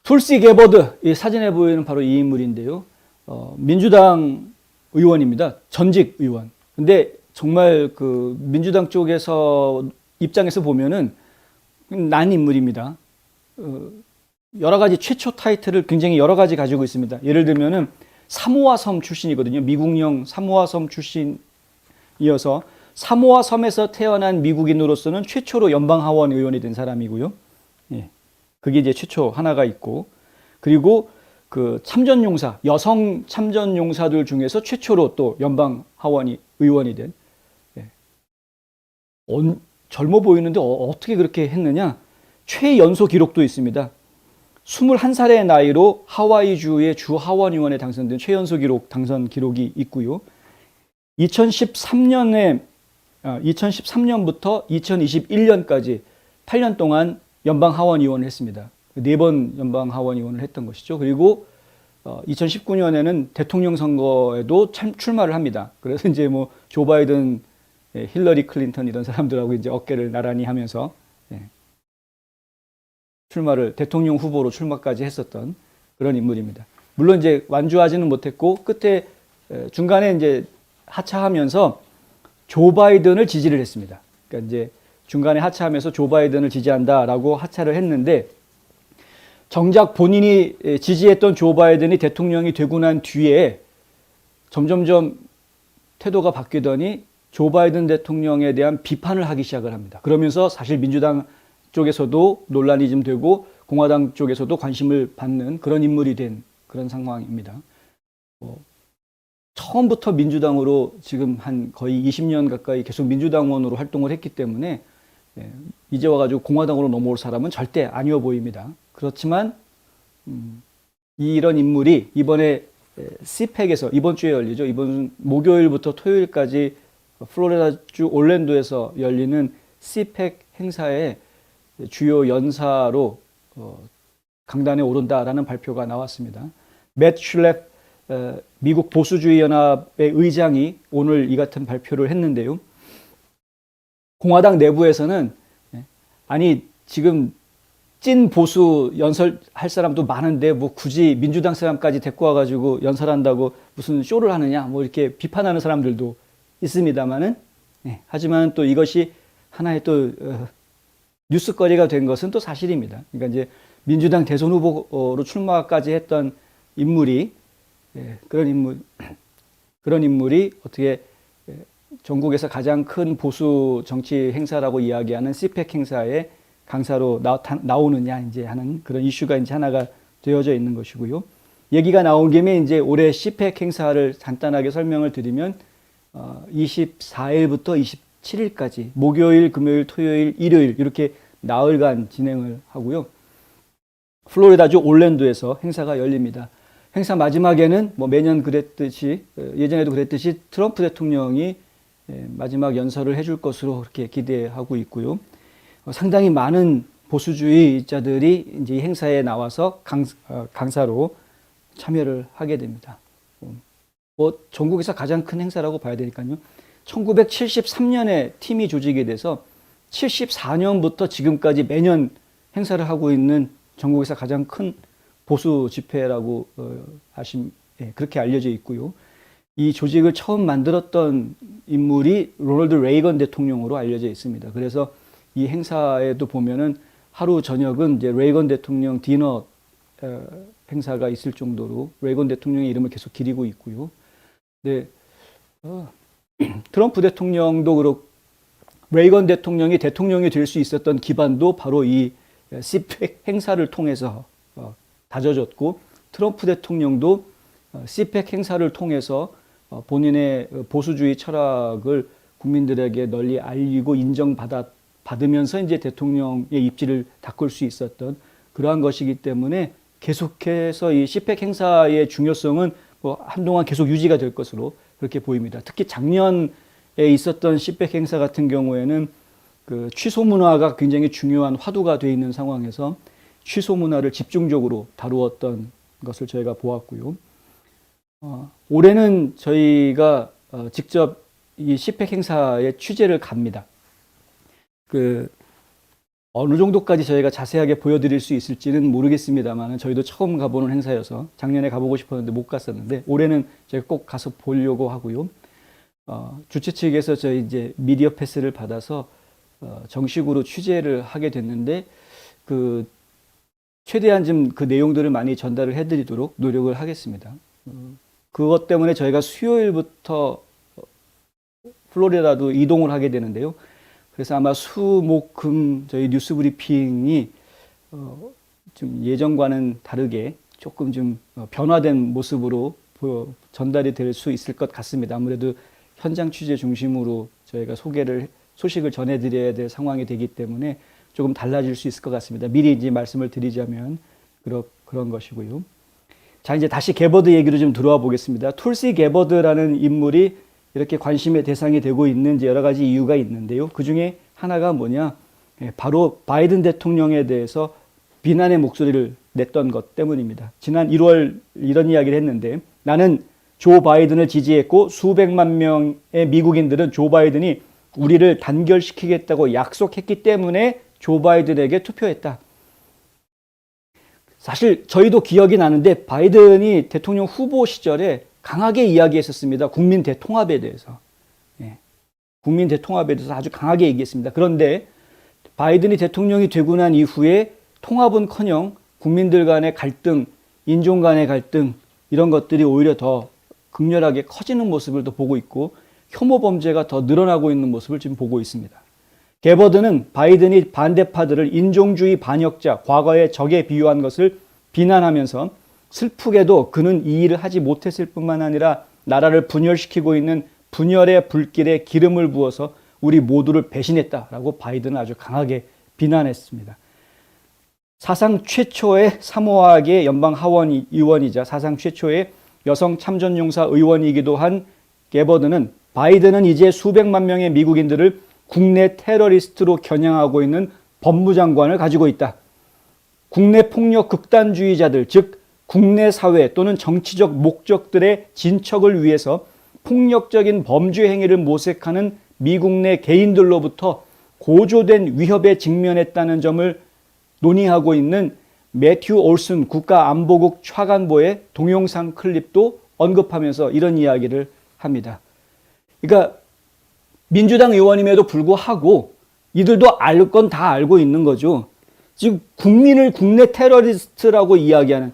툴시 게버드, 이 사진에 보이는 바로 이 인물인데요. 민주당 의원입니다. 전직 의원. 근데 정말 그 민주당 쪽에서 입장에서 보면은 난 인물입니다. 여러 가지 최초 타이틀을 굉장히 여러 가지 가지고 있습니다. 예를 들면은 사모아 섬 출신이거든요. 미국령 사모아 섬 출신이어서 사모아 섬에서 태어난 미국인으로서는 최초로 연방 하원 의원이 된 사람이고요. 예. 그게 이제 최초 하나가 있고, 그리고 그 참전용사, 여성 참전용사들 중에서 최초로 또 연방 하원 의원이 된, 예. 젊어 보이는데 어떻게 그렇게 했느냐? 최연소 기록도 있습니다. 21살의 나이로 하와이주의 주 하원 의원에 당선된 최연소 기록, 당선 기록이 있고요. 2013년부터 2021년까지 8년 동안 연방 하원 의원을 했습니다. 4번 연방 하원 의원을 했던 것이죠. 그리고 2019년에는 대통령 선거에도 출마를 합니다. 그래서 이제 뭐 조 바이든, 힐러리 클린턴 이런 사람들하고 이제 어깨를 나란히 하면서 출마를, 대통령 후보로 출마까지 했었던 그런 인물입니다. 물론 이제 완주하지는 못했고 끝에 중간에 이제 하차하면서 조 바이든을 지지를 했습니다. 그러니까 이제 중간에 하차하면서 조 바이든을 지지한다라고 하차를 했는데, 정작 본인이 지지했던 조 바이든이 대통령이 되고 난 뒤에 점점점 태도가 바뀌더니 조 바이든 대통령에 대한 비판을 하기 시작을 합니다. 그러면서 사실 민주당 쪽에서도 논란이 좀 되고 공화당 쪽에서도 관심을 받는 그런 인물이 된 그런 상황입니다. 처음부터 민주당으로 지금 한 거의 20년 가까이 계속 민주당원으로 활동을 했기 때문에 이제 와가지고 공화당으로 넘어올 사람은 절대 아니어 보입니다. 그렇지만 이런 인물이 이번에 CPEC에서 이번 주에 열리죠. 이번 목요일부터 토요일까지 플로리다주 올랜도에서 열리는 CPEC 행사에 주요 연사로 강단에 오른다라는 발표가 나왔습니다. 맷 슐랩 미국 보수주의 연합의 의장이 오늘 이 같은 발표를 했는데요. 공화당 내부에서는 아니 지금 찐 보수 연설할 사람도 많은데 뭐 굳이 민주당 사람까지 데리고 와가지고 연설한다고 무슨 쇼를 하느냐 뭐 이렇게 비판하는 사람들도 있습니다만은, 하지만 또 이것이 하나의 또 뉴스거리가 된 것은 또 사실입니다. 그러니까 이제 민주당 대선 후보로 출마까지 했던 인물이 그런 인물이 어떻게 전국에서 가장 큰 보수 정치 행사라고 이야기하는 CPEC 행사에 강사로 나오느냐 이제 하는 그런 이슈가 이제 하나가 되어져 있는 것이고요. 얘기가 나온 김에 이제 올해 CPEC 행사를 간단하게 설명을 드리면 24일부터 27일까지 목요일, 금요일, 토요일, 일요일 이렇게 나흘간 진행을 하고요. 플로리다주 올랜도에서 행사가 열립니다. 행사 마지막에는 뭐 매년 그랬듯이 예전에도 그랬듯이 트럼프 대통령이 마지막 연설을 해줄 것으로 그렇게 기대하고 있고요. 상당히 많은 보수주의자들이 이제 이 행사에 나와서 강사로 참여를 하게 됩니다. 뭐 전국에서 가장 큰 행사라고 봐야 되니까요. 1973년에 팀이 조직이 돼서 74년부터 지금까지 매년 행사를 하고 있는 전국에서 가장 큰 보수 집회라고 그렇게 알려져 있고요. 이 조직을 처음 만들었던 인물이 로널드 레이건 대통령으로 알려져 있습니다. 그래서 이 행사에도 보면은 하루 저녁은 이제 레이건 대통령 디너 행사가 있을 정도로 레이건 대통령의 이름을 계속 기리고 있고요. 네, 트럼프 대통령도 그렇고 레이건 대통령이 대통령이 될 수 있었던 기반도 바로 이 CPEC 행사를 통해서 다져졌고, 트럼프 대통령도 CPEC 행사를 통해서 본인의 보수주의 철학을 국민들에게 널리 알리고 인정받으면서 이제 대통령의 입지를 닦을 수 있었던 그러한 것이기 때문에 계속해서 이 CPEC 행사의 중요성은 뭐 한동안 계속 유지가 될 것으로 그렇게 보입니다. 특히 작년에 있었던 CPEC 행사 같은 경우에는 그 취소 문화가 굉장히 중요한 화두가 되어 있는 상황에서 취소 문화를 집중적으로 다루었던 것을 저희가 보았고요. 올해는 저희가 직접 이 CPEC 행사에 취재를 갑니다. 어느 정도까지 저희가 자세하게 보여드릴 수 있을지는 모르겠습니다만 저희도 처음 가보는 행사여서 작년에 가보고 싶었는데 못 갔었는데 올해는 제가 꼭 가서 보려고 하고요. 주최 측에서 저희 이제 미디어 패스를 받아서 정식으로 취재를 하게 됐는데 최대한 좀 그 내용들을 많이 전달을 해드리도록 노력을 하겠습니다. 그것 때문에 저희가 수요일부터 플로리다도 이동을 하게 되는데요. 그래서 아마 수, 목, 금 저희 뉴스 브리핑이 좀 예전과는 다르게 조금 좀 변화된 모습으로 전달이 될 수 있을 것 같습니다. 아무래도 현장 취재 중심으로 저희가 소식을 전해드려야 될 상황이 되기 때문에 조금 달라질 수 있을 것 같습니다. 미리 이제 말씀을 드리자면 그런 것이고요. 자, 이제 다시 게버드 얘기로 좀 들어와 보겠습니다. 툴시 게버드라는 인물이 이렇게 관심의 대상이 되고 있는지 여러 가지 이유가 있는데요. 그 중에 하나가 뭐냐? 바로 바이든 대통령에 대해서 비난의 목소리를 냈던 것 때문입니다. 지난 1월 이런 이야기를 했는데 나는 조 바이든을 지지했고 수백만 명의 미국인들은 조 바이든이 우리를 단결시키겠다고 약속했기 때문에 조 바이든에게 투표했다. 사실 저희도 기억이 나는데 바이든이 대통령 후보 시절에 강하게 이야기했었습니다. 국민 대통합에 대해서. 국민 대통합에 대해서 아주 강하게 얘기했습니다. 그런데 바이든이 대통령이 되고 난 이후에 통합은커녕 국민들 간의 갈등, 인종 간의 갈등 이런 것들이 오히려 더 극렬하게 커지는 모습을 또 보고 있고 혐오 범죄가 더 늘어나고 있는 모습을 지금 보고 있습니다. 게버드는 바이든이 반대파들을 인종주의 반역자, 과거의 적에 비유한 것을 비난하면서 슬프게도 그는 이 일을 하지 못했을 뿐만 아니라 나라를 분열시키고 있는 분열의 불길에 기름을 부어서 우리 모두를 배신했다라고 바이든은 아주 강하게 비난했습니다. 사상 최초의 사모아계 연방 하원 의원이자 사상 최초의 여성 참전용사 의원이기도 한 게버드는 바이든은 이제 수백만 명의 미국인들을 국내 테러리스트로 겨냥하고 있는 법무장관을 가지고 있다. 국내 폭력 극단주의자들, 즉 국내 사회 또는 정치적 목적들의 진척을 위해서 폭력적인 범죄 행위를 모색하는 미국 내 개인들로부터 고조된 위협에 직면했다는 점을 논의하고 있는 매튜 올슨 국가안보국 차관보의 동영상 클립도 언급하면서 이런 이야기를 합니다. 그러니까 민주당 의원임에도 불구하고 이들도 알 건 다 알고 있는 거죠. 지금 국민을 국내 테러리스트라고 이야기하는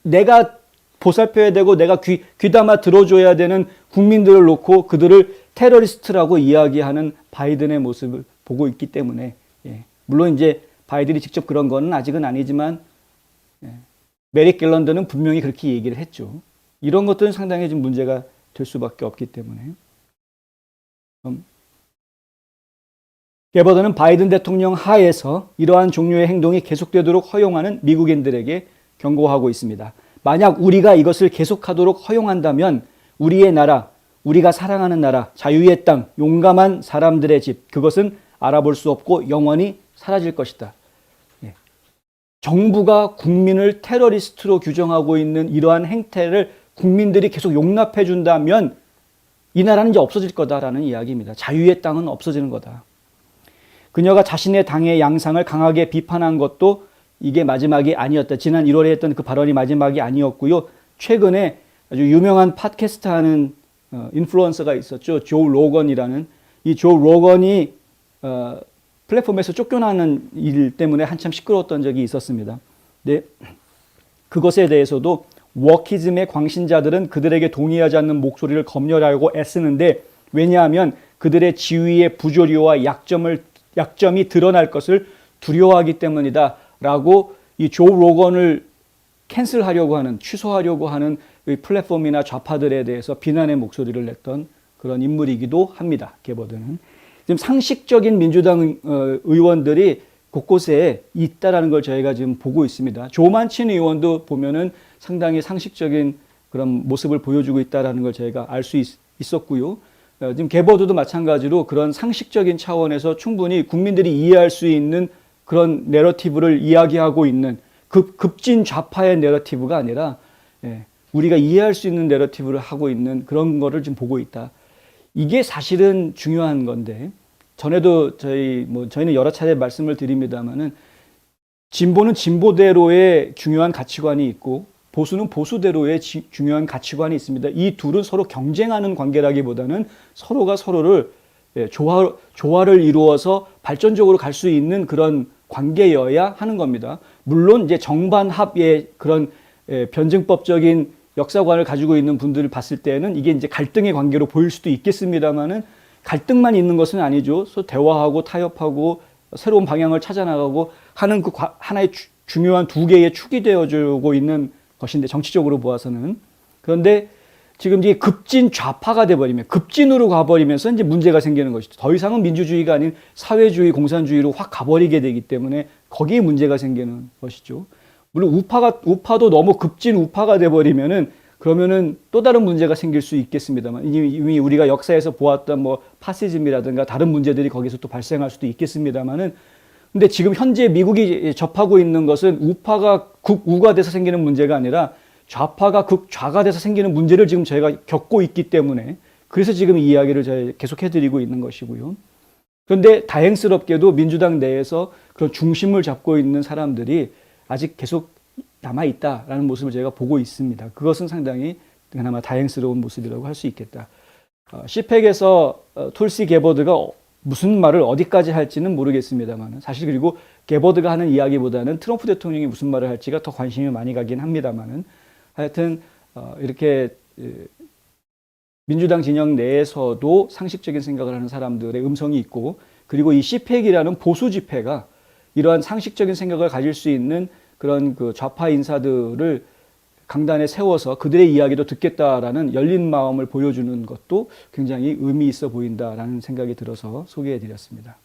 내가 보살펴야 되고 내가 귀담아 들어줘야 되는 국민들을 놓고 그들을 테러리스트라고 이야기하는 바이든의 모습을 보고 있기 때문에 물론 이제 바이든이 직접 그런 거는 아직은 아니지만 메릭 갤런드는 분명히 그렇게 얘기를 했죠. 이런 것들은 상당히 좀 문제가 될 수밖에 없기 때문에 게버드는 바이든 대통령 하에서 이러한 종류의 행동이 계속되도록 허용하는 미국인들에게 경고하고 있습니다. 만약 우리가 이것을 계속하도록 허용한다면 우리의 나라, 우리가 사랑하는 나라, 자유의 땅, 용감한 사람들의 집, 그것은 알아볼 수 없고 영원히 사라질 것이다. 정부가 국민을 테러리스트로 규정하고 있는 이러한 행태를 국민들이 계속 용납해 준다면 이 나라는 이제 없어질 거다라는 이야기입니다. 자유의 땅은 없어지는 거다. 그녀가 자신의 당의 양상을 강하게 비판한 것도 이게 마지막이 아니었다. 지난 1월에 했던 그 발언이 마지막이 아니었고요. 최근에 아주 유명한 팟캐스트 하는 인플루언서가 있었죠. 조 로건이라는. 이 조 로건이 플랫폼에서 쫓겨나는 일 때문에 한참 시끄러웠던 적이 있었습니다. 네, 그것에 대해서도 워키즘의 광신자들은 그들에게 동의하지 않는 목소리를 검열하려고 애쓰는데 왜냐하면 그들의 지위의 부조리와 약점이 드러날 것을 두려워하기 때문이다 라고 이 조 로건을 캔슬하려고 하는, 취소하려고 하는 플랫폼이나 좌파들에 대해서 비난의 목소리를 냈던 그런 인물이기도 합니다. 게버드는. 지금 상식적인 민주당 의원들이 곳곳에 있다라는 걸 저희가 지금 보고 있습니다. 조 만친 의원도 보면은 상당히 상식적인 그런 모습을 보여주고 있다라는 걸 저희가 알 수 있었고요. 지금 게버드도 마찬가지로 그런 상식적인 차원에서 충분히 국민들이 이해할 수 있는 그런 내러티브를 이야기하고 있는 급진 좌파의 내러티브가 아니라 우리가 이해할 수 있는 내러티브를 하고 있는 그런 거를 지금 보고 있다. 이게 사실은 중요한 건데 전에도 저희는 여러 차례 말씀을 드립니다만은 진보는 진보대로의 중요한 가치관이 있고 보수는 보수대로의 중요한 가치관이 있습니다. 이 둘은 서로 경쟁하는 관계라기보다는 서로가 서로를 조화를 이루어서 발전적으로 갈 수 있는 그런 관계여야 하는 겁니다. 물론 이제 정반합의 그런 변증법적인 역사관을 가지고 있는 분들을 봤을 때는 이게 이제 갈등의 관계로 보일 수도 있겠습니다만은 갈등만 있는 것은 아니죠. 그래서 대화하고 타협하고 새로운 방향을 찾아나가고 하는 그 하나의 중요한 두 개의 축이 되어주고 있는 것인데 정치적으로 보아서는. 그런데 지금 이게 급진 좌파가 돼버리면 급진으로 가버리면서 이제 문제가 생기는 것이죠. 더 이상은 민주주의가 아닌 사회주의, 공산주의로 확 가버리게 되기 때문에 거기에 문제가 생기는 것이죠. 물론 우파도 너무 급진 우파가 돼버리면은 그러면은 또 다른 문제가 생길 수 있겠습니다만 이미 우리가 역사에서 보았던 뭐 파시즘이라든가 다른 문제들이 거기서 또 발생할 수도 있겠습니다만은 근데 지금 현재 미국이 접하고 있는 것은 우파가 극우가 돼서 생기는 문제가 아니라 좌파가 극좌가 돼서 생기는 문제를 지금 저희가 겪고 있기 때문에 그래서 지금 이 이야기를 저희 계속 해드리고 있는 것이고요. 그런데 다행스럽게도 민주당 내에서 그런 중심을 잡고 있는 사람들이 아직 계속 남아있다라는 모습을 제가 보고 있습니다. 그것은 상당히 그나마 다행스러운 모습이라고 할 수 있겠다. CPEC에서 툴시 게버드가 무슨 말을 어디까지 할지는 모르겠습니다만 사실 그리고 게버드가 하는 이야기보다는 트럼프 대통령이 무슨 말을 할지가 더 관심이 많이 가긴 합니다만은 하여튼 이렇게 민주당 진영 내에서도 상식적인 생각을 하는 사람들의 음성이 있고 그리고 이 CPEC이라는 보수 집회가 이러한 상식적인 생각을 가질 수 있는 그런 그 좌파 인사들을 강단에 세워서 그들의 이야기도 듣겠다라는 열린 마음을 보여주는 것도 굉장히 의미 있어 보인다라는 생각이 들어서 소개해 드렸습니다.